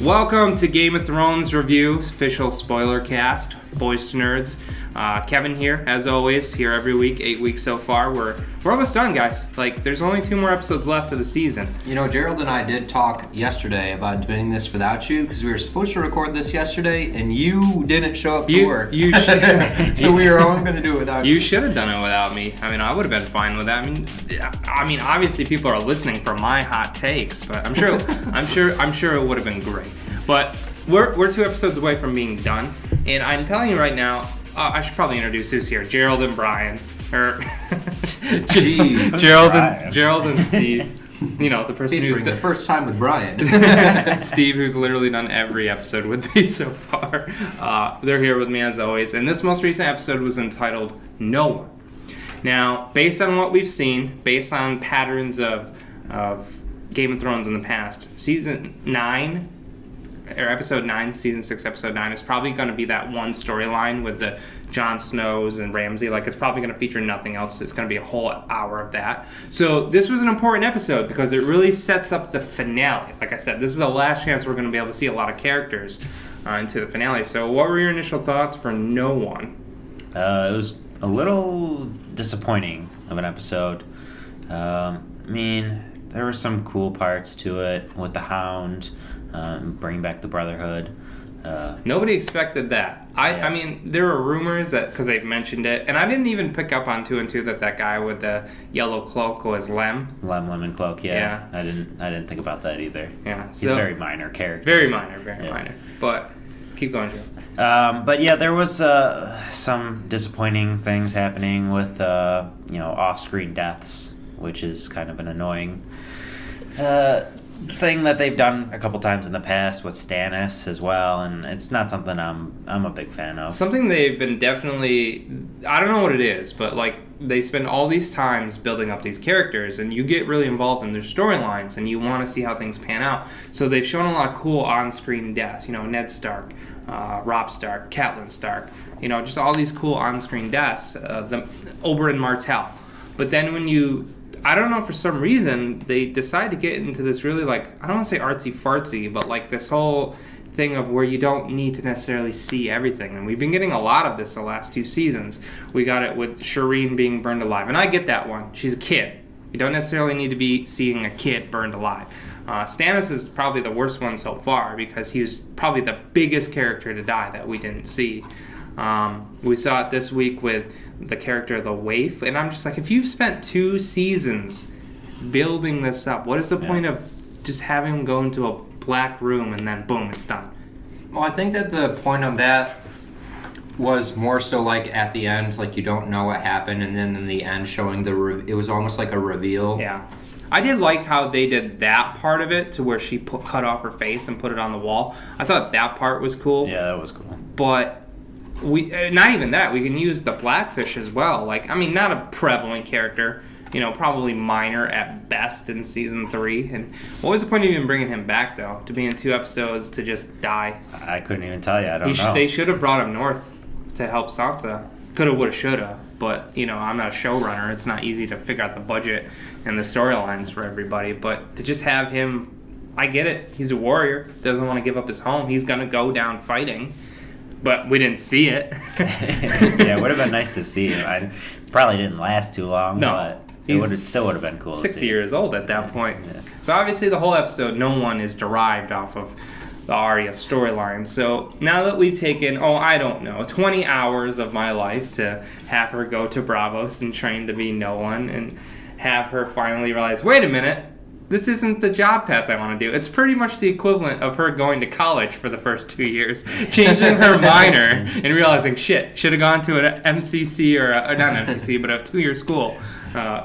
Welcome to Game of Thrones review, official Spoilercast, Boyz to Nerdz. Kevin here, as always, here every week, 8 weeks so far. We're almost done, guys. Like, there's only 2 more episodes left of the season. You know, Gerald and I did talk yesterday about doing this without you, because we were supposed to record this yesterday, and you didn't show up to work. You should. So we were only going to do it without you. You should have done it without me. I mean, I would have been fine with that. I mean, obviously people are listening for my hot takes, but I'm sure it would have been great. But we're 2 episodes away from being done, and I'm telling you right now, I should probably introduce who's here. Gerald and Brian. Gerald and Steve. You know, the person Featuring who's the first time with Brian. Steve, who's literally done every episode with me so far. They're here with me as always. And this most recent episode was entitled No One. Now, based on what we've seen, based on patterns of Game of Thrones in the past, season 9, or episode 9, season 6, episode 9 is probably going to be that one storyline with the Jon Snows and Ramsay. Like, it's probably going to feature nothing else. It's going to be a whole hour of that. So this was an important episode because it really sets up the finale. Like I said, this is the last chance we're going to be able to see a lot of characters into the finale. So what were your initial thoughts for No One? It was a little disappointing of an episode. I mean, there were some cool parts to it with the Hound, bringing back the Brotherhood. Nobody expected that. I mean, there were rumors that, because they've mentioned it, and I didn't even pick up on 2 and 2 that guy with the yellow cloak was Lem. Lemon Cloak, yeah. I didn't think about that either. Yeah, he's a very minor character. Very minor. But keep going, Joe. But yeah, there was some disappointing things happening with off-screen deaths, which is kind of an annoying thing that they've done a couple times in the past with Stannis as well, and it's not something I'm a big fan of. Something they've been definitely, I don't know what it is, but like they spend all these times building up these characters, and you get really involved in their storylines, and you want to see how things pan out. So they've shown a lot of cool on-screen deaths. You know, Ned Stark, Robb Stark, Catelyn Stark. You know, just all these cool on-screen deaths. The Oberyn Martell. But then I don't know, for some reason, they decide to get into this really, like, I don't want to say artsy-fartsy, but, like, this whole thing of where you don't need to necessarily see everything. And we've been getting a lot of this the last 2 seasons. We got it with Shireen being burned alive. And I get that one. She's a kid. You don't necessarily need to be seeing a kid burned alive. Stannis is probably the worst one so far because he was probably the biggest character to die that we didn't see. We saw it this week with the character of the Waif, and I'm just like, if you've spent 2 seasons building this up, what is the point of just having him go into a black room and then boom, it's done? Well, I think that the point of that was more so like at the end, like you don't know what happened, and then in the end showing it was almost like a reveal. Yeah. I did like how they did that part of it to where she cut off her face and put it on the wall. I thought that part was cool. Yeah, that was cool. But not even that. We can use the Blackfish as well. Like, I mean, not a prevalent character. You know, probably minor at best in season 3. And what was the point of even bringing him back, though? To be in 2 episodes to just die? I couldn't even tell you. I don't know. They should have brought him north to help Sansa. Coulda, woulda, shoulda. But, you know, I'm not a showrunner. It's not easy to figure out the budget and the storylines for everybody. But to just have him, I get it. He's a warrior. Doesn't want to give up his home. He's going to go down fighting. But we didn't see it. Yeah, it would have been nice to see him. I probably didn't last too long, but it still would have been cool. 60 years old at that point. Yeah. So obviously the whole episode, No One is derived off of the Arya storyline. So now that we've taken, 20 hours of my life to have her go to Bravos and train to be No One, and have her finally realize, wait a minute, this isn't the job path I want to do. It's pretty much the equivalent of her going to college for the first 2 years, changing her minor and realizing, shit, should have gone to an MCC or not an MCC, but a 2-year school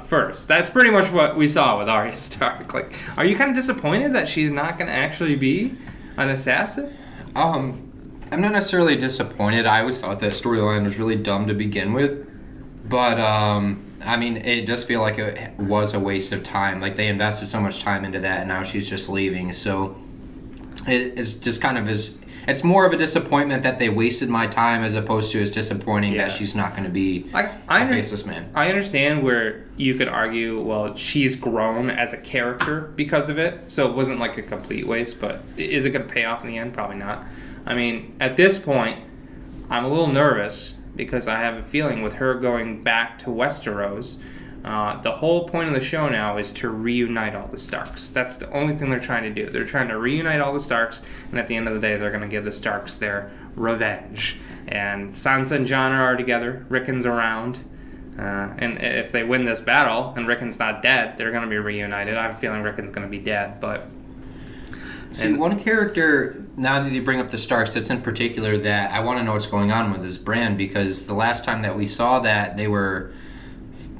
first. That's pretty much what we saw with Arya Stark. Like, are you kind of disappointed that she's not going to actually be an assassin? I'm not necessarily disappointed. I always thought that storyline was really dumb to begin with, but I mean, it does feel like it was a waste of time. Like, they invested so much time into that, and now she's just leaving. So it's just kind of it's more of a disappointment that they wasted my time as opposed to it's disappointing that she's not going to be a faceless man. I understand where you could argue, well, she's grown as a character because of it, so it wasn't like a complete waste, but is it going to pay off in the end? Probably not. I mean, at this point, I'm a little nervous because I have a feeling with her going back to Westeros, the whole point of the show now is to reunite all the Starks. That's the only thing they're trying to do. They're trying to reunite all the Starks, and at the end of the day, they're going to give the Starks their revenge. And Sansa and Jon are together. Rickon's around. And if they win this battle and Rickon's not dead, they're going to be reunited. I have a feeling Rickon's going to be dead, but... See, one character, now that you bring up the Starks, that's in particular that I want to know what's going on with is Bran, because the last time that we saw that, they were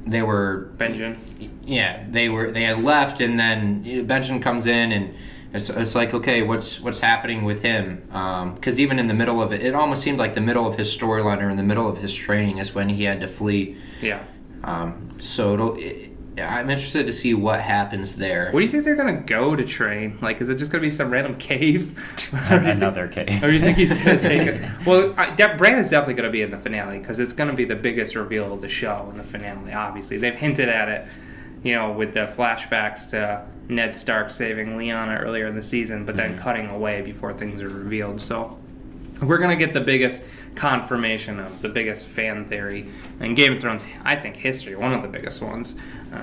Benjen. Yeah, they had left, and then Benjen comes in, and it's like, okay, what's happening with him? Because even in the middle of it almost seemed like the middle of his storyline or in the middle of his training is when he had to flee. Yeah. So I'm interested to see what happens there. What do you think they're gonna go to train? Like, is it just gonna be some random cave? Another cave. Or do you think he's gonna take it? Well, Bran is definitely gonna be in the finale because it's gonna be the biggest reveal of the show in the finale. Obviously, they've hinted at it, with the flashbacks to Ned Stark saving Lyanna earlier in the season, but then cutting away before things are revealed. So we're gonna get the biggest confirmation of the biggest fan theory in Game of Thrones, I think, history, one of the biggest ones,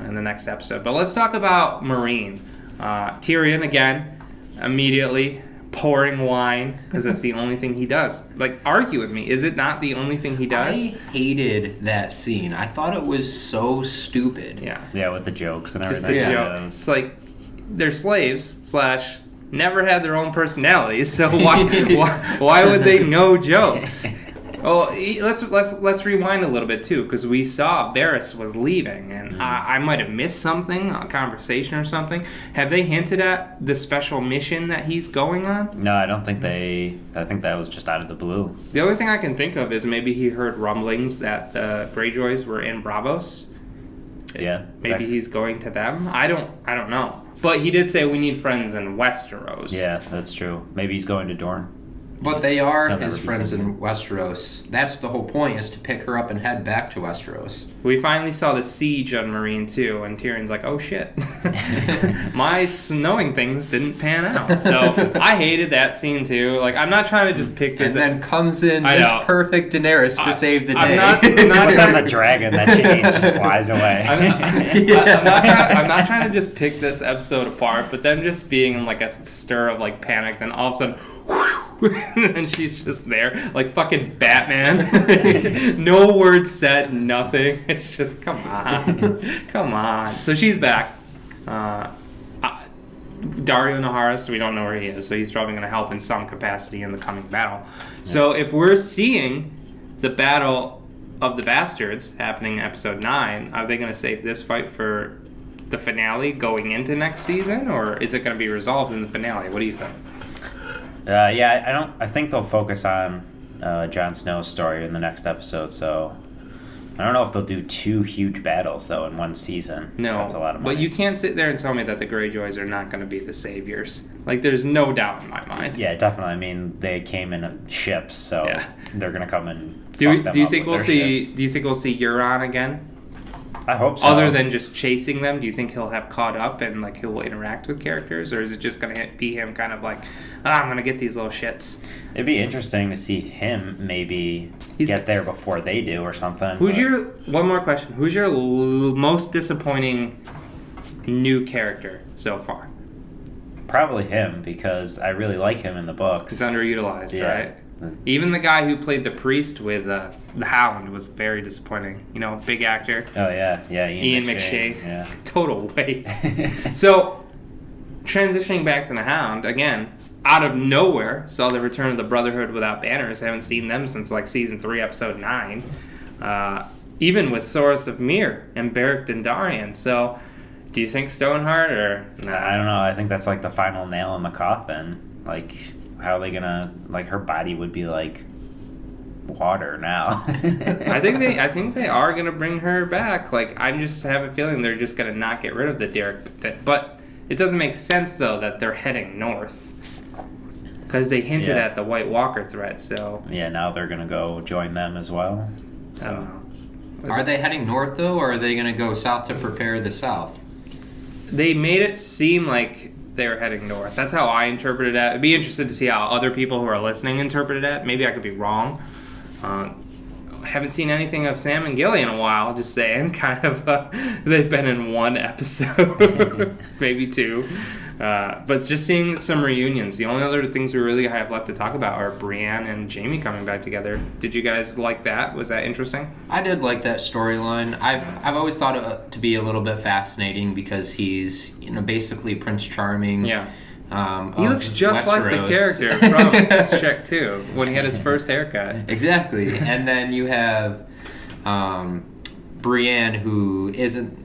in the next episode. But let's talk about Meereen. Tyrion, again, immediately pouring wine, because that's the only thing he does. Like, argue with me. Is it not the only thing he does? I hated that scene. I thought it was so stupid. Yeah, with the jokes and Just everything. the joke. It's like, they're slaves, / never had their own personalities, so why would they know jokes? Oh, let's rewind a little bit too, because we saw Varys was leaving, and I might have missed something, a conversation or something. Have they hinted at the special mission that he's going on? No, I don't think they. I think that was just out of the blue. The only thing I can think of is maybe he heard rumblings that the Greyjoys were in Braavos. Yeah. Maybe he's going to them. I don't know. But he did say we need friends in Westeros. Yeah, that's true. Maybe he's going to Dorne. But they are his friends in Westeros. That's the whole point, is to pick her up and head back to Westeros. We finally saw the siege on Meereen too, and Tyrion's like, oh shit. My knowing things didn't pan out. So I hated that scene too. Like, I'm not trying to just pick this. And then comes in this perfect Daenerys to save the day. I'm not the dragon that she eats just flies away. I'm not trying to just pick this episode apart, but then just being in like a stir of like panic, then all of a sudden, and she's just there, like fucking Batman. No words said, nothing. It's just, come on. So she's back. Dario Naharis, we don't know where he is, so he's probably going to help in some capacity in the coming battle. So if we're seeing the Battle of the Bastards happening in episode 9, are they going to save this fight for the finale going into next season, or is it going to be resolved in the finale? What do you think? I think they'll focus on Jon Snow's story in the next episode, so I don't know if they'll do 2 huge battles, though, in one season. No, that's a lot of money. But you can't sit there and tell me that the Greyjoys are not going to be the saviors. Like, there's no doubt in my mind. Yeah, definitely. I mean, they came in ships, so they're going to come and do you think we'll see Euron again? I hope so. Other than just chasing them, do you think he'll have caught up and like he'll interact with characters, or is it just going to be him kind of like, I'm going to get these little shits? It'd be interesting to see him maybe get there before they do or something. One more question. Who's your most disappointing new character so far? Probably him, because I really like him in the books. He's underutilized, right? Even the guy who played the priest with the Hound was very disappointing. Big actor. Oh, yeah. Ian McShane. Yeah. Total waste. So, transitioning back to the Hound, again, out of nowhere, saw the return of the Brotherhood without banners. Haven't seen them since, like, Season 3, Episode 9. Even with Thoros of Myr and Beric Dondarrion. So, do you think Stoneheart or... Nah? I don't know. I think that's, like, the final nail in the coffin. Like... How are they gonna, like, her body would be like water now. I think they are gonna bring her back. Like, I just have a feeling they're just gonna not get rid of the Derek. But it doesn't make sense though that they're heading north. because they hinted Yeah. at the White Walker threat. So Yeah, now they're going to go join them as well. I don't know. Are they heading north, though, or are they going to go south to prepare the south? They made it seem like they were heading north. That's how I interpreted it. I'd be interested to see how other people who are listening interpreted it. Maybe I could be wrong. Haven't seen anything of Sam and Gilly in a while, just saying. Kind of, they've been in one episode, maybe two. But just seeing some reunions. The only other things we really have left to talk about are Brienne and Jamie coming back together. Did you guys like that? Was that interesting? I did like that storyline. I've always thought it to be a little bit fascinating because he's basically Prince Charming. Yeah. He looks just like the character from Shrek 2 when he had his first haircut. Exactly. And then you have Brienne, who isn't,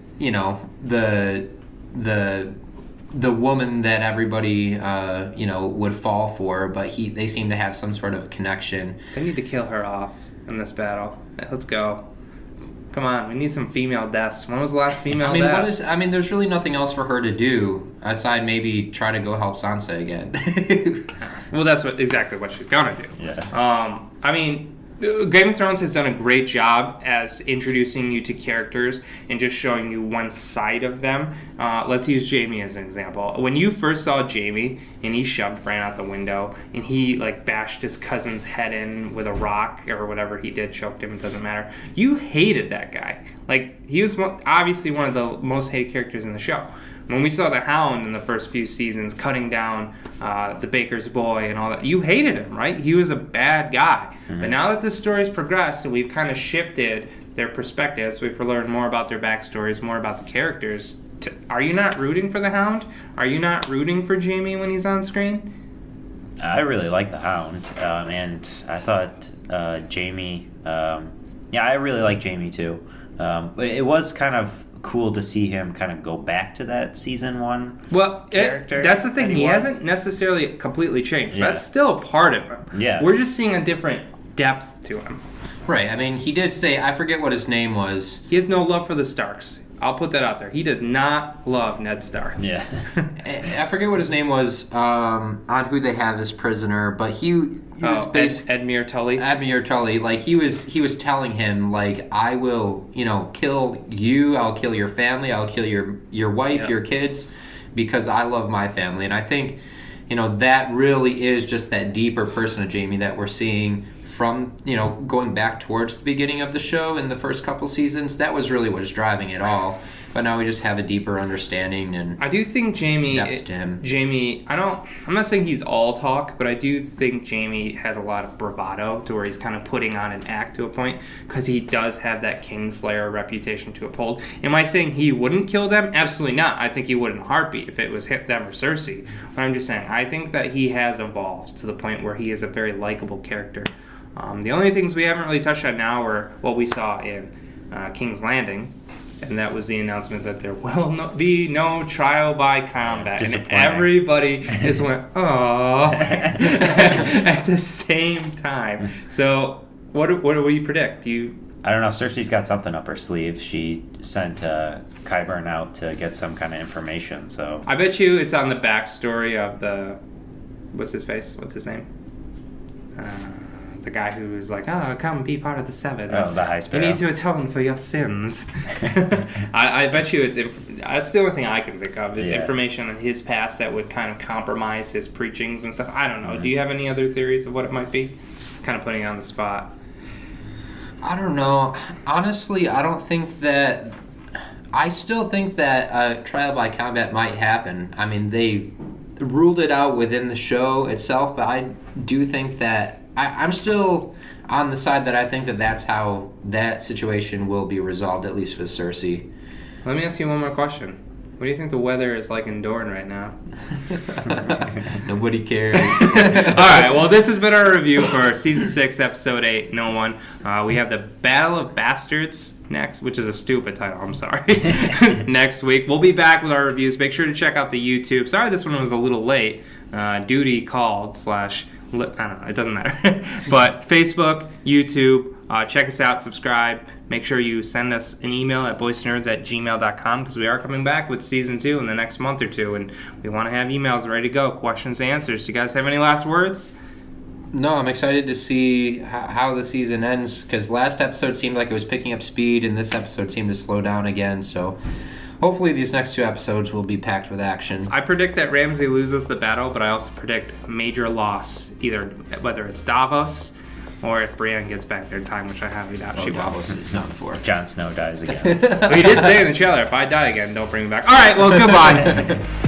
the woman that everybody, would fall for, but they seem to have some sort of connection. They need to kill her off in this battle. Let's go. Come on, we need some female deaths. When was the last female death? There's really nothing else for her to do aside maybe try to go help Sansa again. Well, that's exactly what she's gonna do. Yeah. Game of Thrones has done a great job as introducing you to characters and just showing you one side of them. Let's use Jamie as an example. When you first saw Jamie and he shoved Bran out the window and he bashed his cousin's head in with a rock or whatever he did, choked him, it doesn't matter. You hated that guy. He was obviously one of the most hated characters in the show. When we saw the Hound in the first few seasons cutting down the baker's boy and all that, you hated him, right? He was a bad guy. Mm-hmm. But now that the story's progressed and we've kind of shifted their perspectives, we've learned more about their backstories, more about the characters. Are you not rooting for the Hound? Are you not rooting for Jamie when he's on screen? I really like the Hound, and I thought Jamie... I really like Jamie too. But it was kind of cool to see him kind of go back to that season 1 character. That's the thing. He hasn't necessarily completely changed. Yeah. That's still a part of him. Yeah. We're just seeing a different depth to him. Right. He did say, I forget what his name was. He has no love for the Starks. I'll put that out there. He does not love Ned Stark. Yeah. I forget what his name was on who they have as prisoner, but he was Edmure Tully. Edmure Tully, he was telling him, I will, kill you, I'll kill your family, I'll kill your wife, your kids, because I love my family. And I think, that really is just that deeper person of Jamie that we're seeing from, going back towards the beginning of the show in the first couple seasons. That was really what was driving it all. But now we just have a deeper understanding and I do think Jamie depth to him. Jamie, I'm not saying he's all talk, but I do think Jamie has a lot of bravado to where he's kind of putting on an act to a point because he does have that Kingslayer reputation to uphold. Am I saying he wouldn't kill them? Absolutely not. I think he would in a heartbeat if it was them or Cersei. But I'm just saying, I think that he has evolved to the point where he is a very likable character. The only things we haven't really touched on now were what we saw in King's Landing, and that was the announcement that there will be no trial by combat. And everybody just went, "Oh," at the same time. So, what do we predict? I don't know. Cersei's got something up her sleeve. She sent Qyburn out to get some kind of information. So I bet you it's on the backstory of what's his name? The guy who's like, come be part of the Seven. Oh, the High Sparrow. You need to atone for your sins. I bet you that's the only thing I can think of is information on his past that would kind of compromise his preachings and stuff. I don't know. Mm-hmm. Do you have any other theories of what it might be? Kind of putting you on the spot. I don't know. Honestly, I still think that trial by combat might happen. They ruled it out within the show itself, but I do think that I'm still on the side that I think that that's how that situation will be resolved, at least with Cersei. Let me ask you one more question. What do you think the weather is like in Dorne right now? Nobody cares. All right, well, this has been our review for Season 6, Episode 8, No One. We have the Battle of Bastards next, which is a stupid title, I'm sorry. Next week. We'll be back with our reviews. Make sure to check out the YouTube. Sorry this one was a little late. Duty called / I don't know, it doesn't matter. But Facebook, YouTube, check us out, subscribe, make sure you send us an email at boysnerds@gmail.com because we are coming back with season 2 in the next month or two, and we want to have emails ready to go, questions, answers. Do you guys have any last words? No, I'm excited to see how the season ends because last episode seemed like it was picking up speed and this episode seemed to slow down again. So hopefully these next 2 episodes will be packed with action. I predict that Ramsay loses the battle, but I also predict major loss, either whether it's Davos or if Brienne gets back there in time, which I highly doubt she will. Davos is not for. Jon Snow dies again. Well, he did say in the trailer, if I die again, don't bring me back. All right, well, goodbye.